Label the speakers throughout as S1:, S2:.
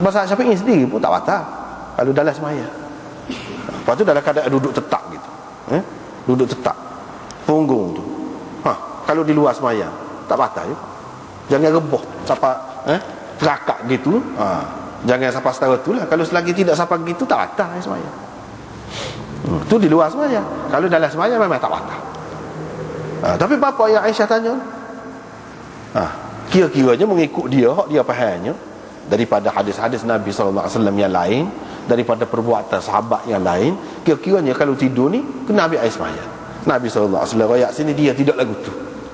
S1: Mazhab Syafi'i sendiri pun tak batal kalau dalam semaya. Lepas tu dalam keadaan duduk tetap gitu, duduk tetap punggung tu, kalau di luar semaya tak batal je. Jangan reboh sampai terakak gitu, jangan sampai setara tu lah. Kalau selagi tidak sampai gitu tak batal semaya. Tu di luar semaya. Kalau dalam semaya memang tak batal. Tapi bapa yang Aisyah tanya, kira-kiranya mengikut dia, hak dia fahamnya daripada hadis-hadis Nabi SAW yang lain, daripada perbuatan sahabat yang lain, kira-kiranya kalau tidur ni kena ambil air semaya. Nabi SAW rakyat sini dia tidak lagu tu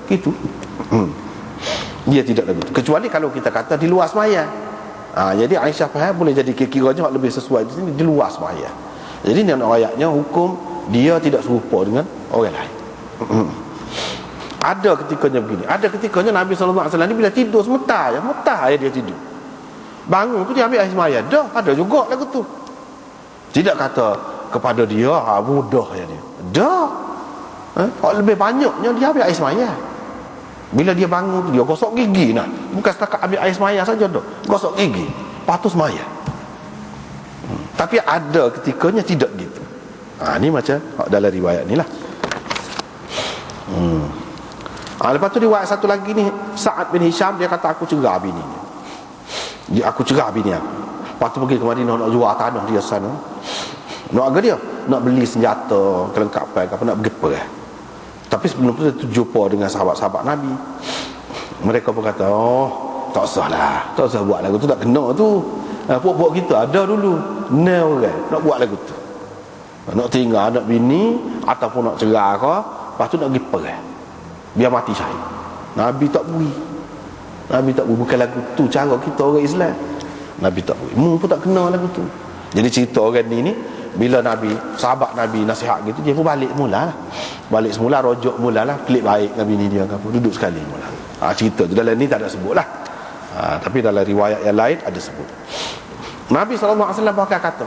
S1: gitu. Dia tidak lagu tu, kecuali kalau kita kata di luar semaya. Jadi Aisyah faham boleh jadi kira-kiranya hak lebih sesuai di sini di luar semaya. Jadi ni rakyatnya hukum dia tidak serupa dengan orang lain. Ada ketikanya begini, ada ketikanya Nabi SAW ni bila tidur sementara dia tidur, bangun tu dia ambil air semaya. Dah ada juga lagu tu. Tidak kata kepada dia mudah ya dia. Dah lebih banyaknya dia ambil air semaya. Bila dia bangun tu dia gosok gigi, bukan setakat ambil air semaya saja dah, gosok gigi, patut semaya. Tapi ada ketikanya tidak gitu. Ni macam dalam riwayat ni lah. Lepas tu riwayat satu lagi ni, Sa'ad bin Hisham dia kata aku cerah bini ni. Aku cerah bini aku. Lepas tu pergi ke Madinah nak jual tanah dia sana. Nak agak dia nak beli senjata, kelengkapan apa, nak pergi perang. Tapi sebelum tu dia jumpa dengan sahabat-sahabat Nabi. Mereka pun kata, tak usah buat lagu tu, tak kena tu. Puak-puak kita ada dulu nak buat lagu tu, nak tinggal anak bini ataupun nak cerah ke, lepas tu nak pergi perang biar mati syahid. Nabi tak bui, bukan lagu tu cara kita orang Islam. Nabi tak bui, mu pun tak kenal lagu tu. Jadi cerita orang ni bila Nabi, sahabat Nabi nasihat gitu, dia pun balik semula, rojok mula lah, klik baik dengan bini dia, duduk sekali mula. Cerita tu dalam ni tak ada sebut lah, tapi dalam riwayat yang lain ada sebut. Nabi SAW bahkan kata,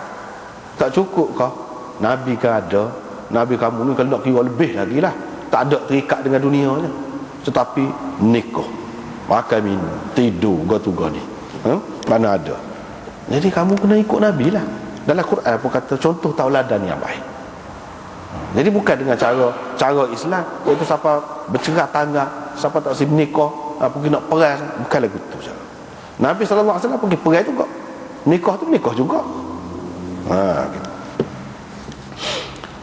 S1: tak cukup kah Nabi kan ada, Nabi kamu ni kalau nak kira lebih lagi lah, tak ada terikat dengan dunianya, tetapi nikah, makan minum, tidur, gotu-go ni, mana ada. Jadi kamu kena ikut Nabi lah. Dalam Quran pun kata contoh tauladan yang baik. Jadi bukan dengan cara Islam, iaitu siapa bercerah tangga, siapa tak si nikah, pergi nak perang, bukan lagu tu cara. Nabi SAW pergi perang juga, nikah tu nikah juga. Gitu.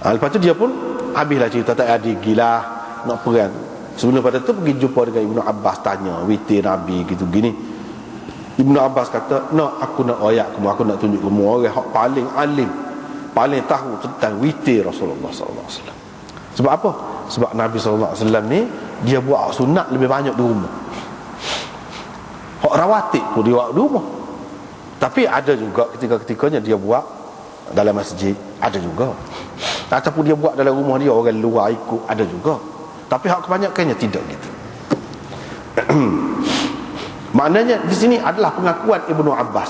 S1: Lepas tu dia pun habislah cerita, tak ada gila nak perang. Sebelum pada tu pergi jumpa dengan Ibnu Abbas, tanya witir Nabi gitu gini. Ibnu Abbas kata, aku nak ayat kamu, aku nak tunjuk kamu orang yang paling alim, paling tahu tentang witir Rasulullah SAW. Sebab apa? Sebab Nabi SAW ni dia buat sunat lebih banyak di rumah. Hak rawatib pun dia buat di rumah. Tapi ada juga ketika-ketikanya dia buat dalam masjid, ada juga. Ataupun dia buat dalam rumah dia, orang luar ikut, ada juga. Tapi hak kebanyakannya tidak gitu. Maknanya di sini adalah pengakuan Ibnu Abbas,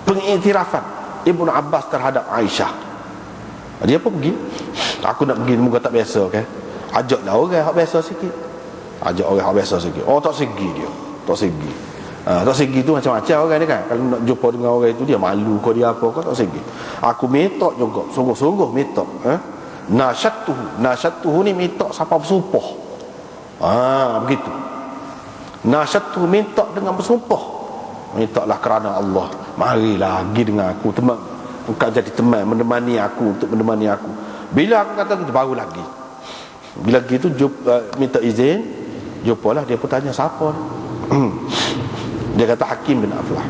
S1: pengiktirafan Ibnu Abbas terhadap Aisyah. Dia pun pergi, aku nak pergi, muka tak biasa kan, ajaklah orang hak biasa sikit, ajak orang hak biasa sikit. Tak segi dia, tak segi. Tak segi tu macam-macam orang ni kan. Kalau nak jumpa dengan orang itu, dia malu kau, dia apa kau, tak segi. Aku metok juga, sungguh-sungguh metok. Nasyatuhu ni metok siapa bersumpah. Begitu. Nasyatuhu minta dengan bersumpah, mintalah kerana Allah, marilah pergi dengan aku, teman, engkau jadi teman menemani aku, untuk menemani aku. Bila aku kata gitu, baru lagi. Bila gitu minta izin, jumpalah. Dia pun tanya siapa. Dia kata Hakim bin Aflah.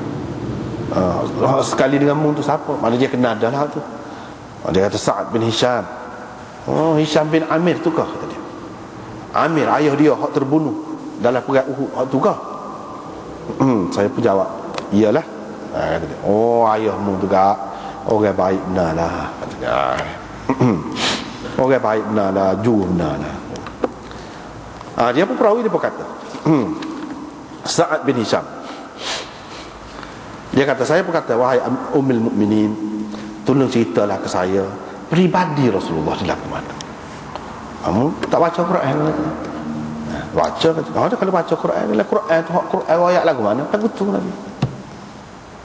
S1: Sekali dengan mu tu siapa? Mana dia kenal dah lah tu. Dia kata Sa'ad bin Hisham. Hisham bin Amir tu kah? Kata dia. Amir ayah dia hak terbunuh dalam perang Uhud tu kah? Saya pun jawab, iyalah. Kata dia, ayahmu juga orang baik benar lah. Kata dia, orang baik benar lah, jujur benar lah. Dia pun perawi, dia pun kata Sa'ad bin Hisham, dia kata, saya pun kata, wahai Ummul Mukminin, tolong ceritalah ke saya pribadi Rasulullah di lagu mana. Kamu tak baca Quran? Baca, kalau baca Quran, Quran tu Quran ayat lagu mana? Lagu tu Nabi.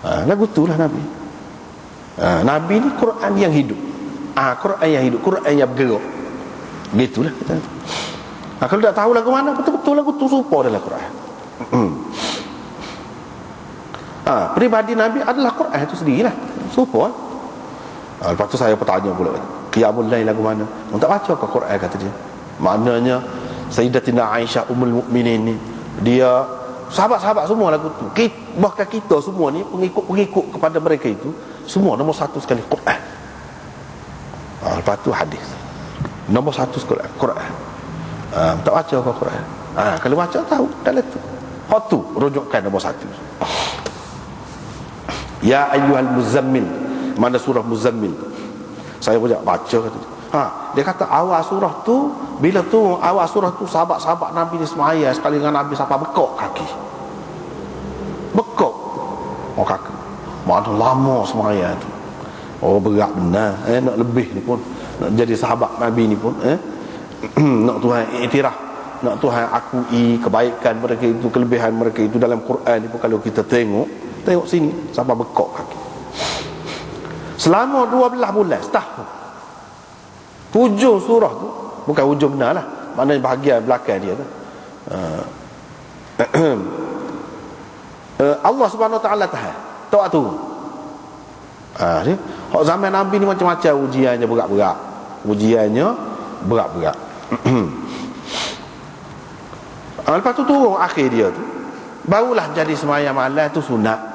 S1: Lagu itulah Nabi. Nabi ni Quran yang hidup. Quran yang hidup, Quran yang bergerak. Gitulah kita. Kalau tak tahu lagu mana, betul-betul lagu tu serupa dalam Quran. Peribadi Nabi adalah Quran itu sendirilah. Serupa. Lepas tu saya bertanya pula, Qiyamul Lail lagu mana? Tak baca ke Quran, kata dia. Maknanya Sayyidatina Aisyah Ummul Mukminin ni, dia sahabat-sahabat semua lagu tu. Bahkan kita semua ni pengikut kepada mereka itu, semua nombor satu sekali Quran. Lepas tu hadis. Nombor satu sekali Quran. Tak baca ke Quran? Kalau baca tahu dalam tu. Hak tu rujukan nombor satu. Ya ayyuhal muzammil. Mana surah Muzammil? Saya baca kata dia. Dia kata awal surah tu, bila tu awal surah tu sahabat-sahabat Nabi ni semaya sekali dengan Nabi sampai bekok kaki. Bekok. Kaki. Mana lama semaya tu. Berat benar. Nak lebih ni pun, nak jadi sahabat Nabi ni pun, nak Tuhan iktiraf, nak Tuhan akui kebaikan mereka itu, kelebihan mereka itu dalam Quran ni pun. Kalau kita tengok sini sampai bekok kaki. Selama 12 bulan, setahun. Hujung surah tu, bukan hujung benar lah, maknanya bahagian belakang dia tu. Allah Subhanahu Wa Taala tahan. Tak tu. Hak zaman Nabi ni macam-macam ujiannya, berat-berat. Ujiannya berat-berat. Lepas tu turun akhir dia tu, barulah jadi sembahyang malam tu sunat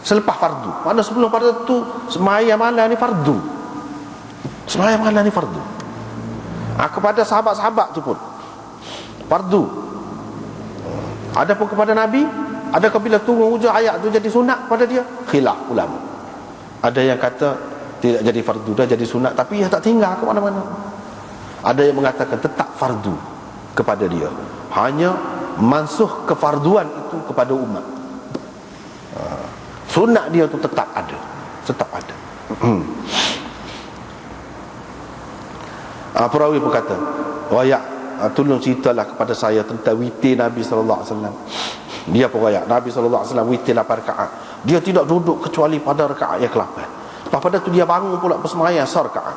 S1: selepas fardu. Mana sebelum fardu tu sembahyang malam ni fardu. Sembahyang malam ni fardu. Kepada sahabat-sahabat tu pun fardu. Adapun kepada Nabi, adakah bila turun hujung ayat tu jadi sunat pada dia? Khilaf ulama. Ada yang kata tidak jadi fardu, dah jadi sunat, tapi ia tak tinggal ke mana-mana. Ada yang mengatakan tetap fardu kepada dia, hanya mansuh kefarduan itu kepada umat. Sunat dia tu tetap ada. Tetap ada. Perawi pun kata, wayak, tolong ceritalah kepada saya tentang witir Nabi SAW. Dia pun wayak, Nabi SAW witir 8 rakaat. Dia tidak duduk kecuali pada rakaat yang ke-8. Lepas pada tu dia bangun pula bersemayang rakaat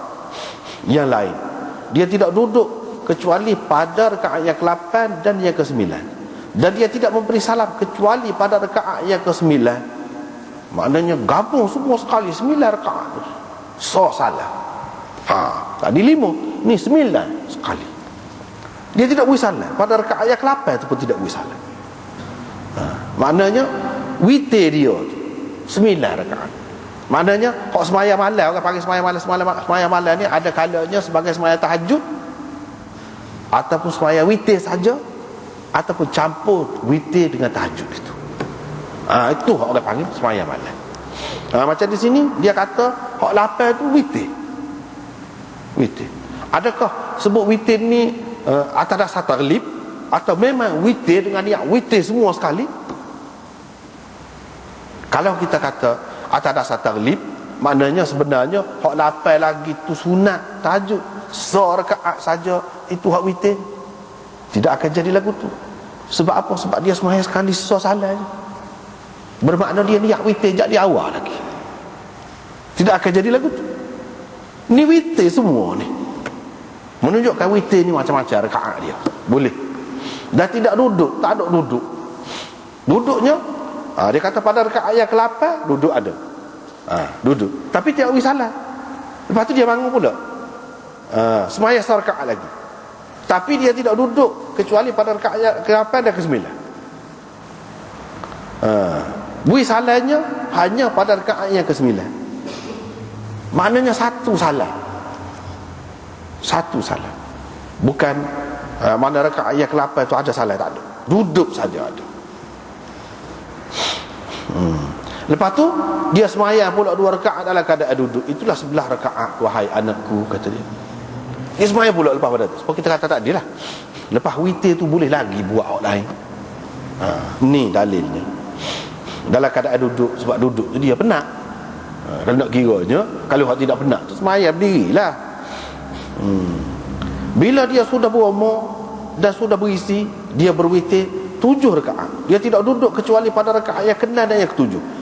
S1: yang lain. Dia tidak duduk kecuali pada rakaat yang ke-8 dan yang ke-9. Dan dia tidak memberi salam kecuali pada rakaat yang ke-9. Maknanya gabung semua sekali 9 rakaat. Salah. Tadi 5, ni 9 sekali. Dia tidak beri salam. Pada rakaat yang ke-8 tu pun tidak beri salam. Maknanya witir dia tu 9 rakaat. Maknanya kok sembahyang malam, orang panggil sembahyang malam ni ada kalanya sebagai sembahyang tahajud, ataupun sembahyang witir saja, ataupun campur witir dengan tahajud itu. Itu orang panggil sembahyang malam. Macam di sini dia kata hak 8 tu witir. Witir. Adakah sebut witir ni atas dasar taglib, atau memang witir dengan niat witir semua sekali? Kalau kita kata atas dasar taglib, maknanya sebenarnya hak 8 lagi tu sunat tahajud, rakaat saja itu hak witir, tidak akan jadi lagu tu. Sebab apa? Sebab dia sembahyang sekali salah je. Bermakna dia niat witir sejak di awal lagi. Tidak akan jadi lagu tu. Ni witir semua ni. Menunjukkan witir ni macam-macam rakaat dia. Boleh. Dan tidak duduk, tak ada duduk. Duduknya dia kata pada rakaat yang ke-8 duduk ada. Duduk. Tapi tidak beri salam. Lepas tu dia bangun pula. Sembahyang rakaat lagi. Tapi dia tidak duduk kecuali pada rakaat yang ke-8 dan ke-9. Beri salamnya hanya pada rakaat yang ke-9. Maknanya satu salam. Satu salam. Bukan mana rakaat yang ke-8 tu ada salam, tak ada. Duduk saja ada. Lepas tu dia sembahyang pula 2 rakaat dalam keadaan duduk. Itulah 11 rakaat wahai anakku, kata dia. Dia sembahyang pula lepas pada tu. Sebab kita kata tak adil lah. Lepas witir tu boleh lagi buat orang lain. Ni dalilnya. Dalam keadaan duduk, sebab duduk tu dia penat. Kalau nak kiranya, kalau orang tidak penat tu sembahyang berdirilah. Bila dia sudah berumur dan sudah berisi, dia berwitir 7 rakaat. Dia tidak duduk kecuali pada rakaat yang ke-6 dan yang ke-7.